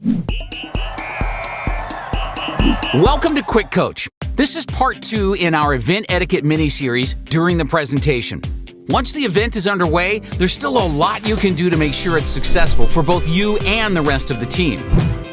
Welcome to QuickCoach. This is part 2 in our event etiquette mini-series during the presentation. Once the event is underway, there's still a lot you can do to make sure it's successful for both you and the rest of the team.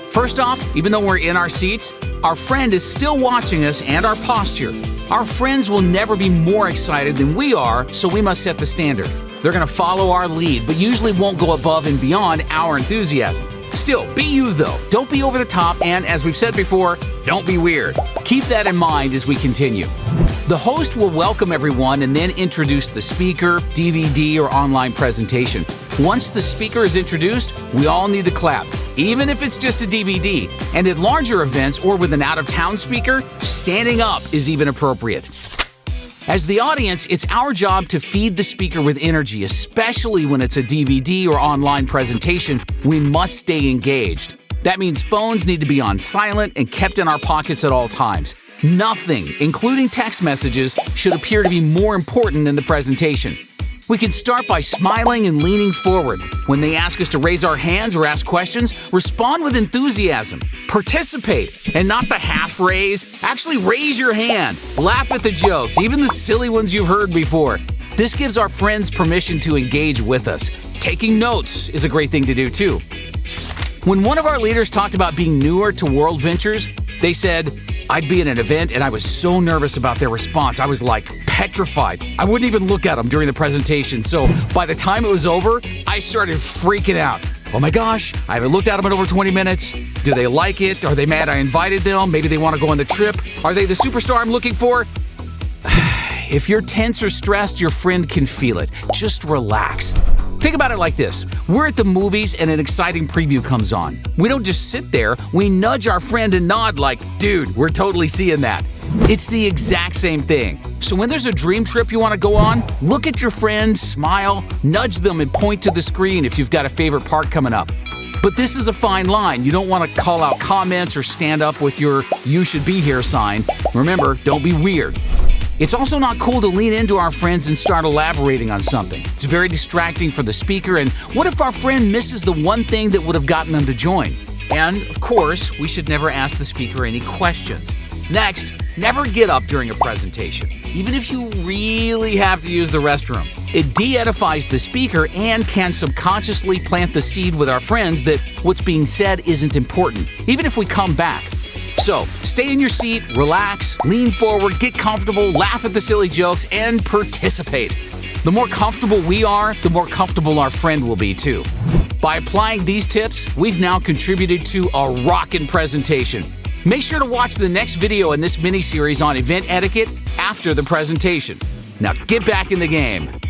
First off, even though we're in our seats, our friend is still watching us and our posture. Our friends will never be more excited than we are, so we must set the standard. They're going to follow our lead, but usually won't go above and beyond our enthusiasm. Still, be you though. Don't be over the top, and as we've said before, don't be weird. Keep that in mind as we continue. The host will welcome everyone and then introduce the speaker, DVD, or online presentation. Once the speaker is introduced, we all need to clap, even if it's just a DVD. And at larger events or with an out-of-town speaker, standing up is even appropriate. As the audience, it's our job to feed the speaker with energy, especially when it's a DVD or online presentation. We must stay engaged. That means phones need to be on silent and kept in our pockets at all times. Nothing, including text messages, should appear to be more important than the presentation. We can start by smiling and leaning forward. When they ask us to raise our hands or ask questions, respond with enthusiasm. Participate, and not the half raise. Actually raise your hand. Laugh at the jokes, even the silly ones you've heard before. This gives our friends permission to engage with us. Taking notes is a great thing to do too. When one of our leaders talked about being newer to world ventures, they said, "I'd be at an event and I was so nervous about their response. I was like petrified. I wouldn't even look at them during the presentation. So by the time it was over, I started freaking out. Oh my gosh, I haven't looked at them in over 20 minutes. Do they like it? Are they mad I invited them? Maybe they want to go on the trip. Are they the superstar I'm looking for?" If you're tense or stressed, your friend can feel it. Just relax. Think about it like this. We're at the movies and an exciting preview comes on. We don't just sit there, we nudge our friend and nod like, "Dude, we're totally seeing that." It's the exact same thing. So when there's a dream trip you want to go on, look at your friend, smile, nudge them, and point to the screen if you've got a favorite part coming up. But this is a fine line. You don't want to call out comments or stand up with your "you should be here" sign. Remember, don't be weird. It's also not cool to lean into our friends and start elaborating on something. It's very distracting for the speaker, and what if our friend misses the one thing that would have gotten them to join? And, of course, we should never ask the speaker any questions. Next, never get up during a presentation, even if you really have to use the restroom. It de-edifies the speaker and can subconsciously plant the seed with our friends that what's being said isn't important, even if we come back. So, stay in your seat, relax, lean forward, get comfortable, laugh at the silly jokes, and participate. The more comfortable we are, the more comfortable our friend will be too. By applying these tips, we've now contributed to a rockin' presentation. Make sure to watch the next video in this mini-series on event etiquette after the presentation. Now get back in the game.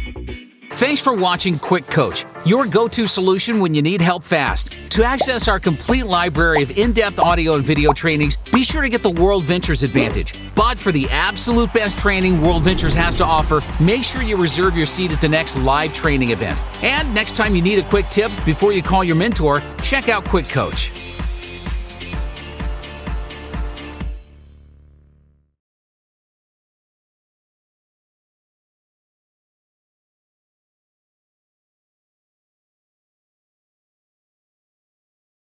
Thanks for watching QuickCoach, your go-to solution when you need help fast. To access our complete library of in-depth audio and video trainings, be sure to get the World Ventures Advantage. But for the absolute best training World Ventures has to offer, make sure you reserve your seat at the next live training event. And next time you need a quick tip before you call your mentor, check out QuickCoach.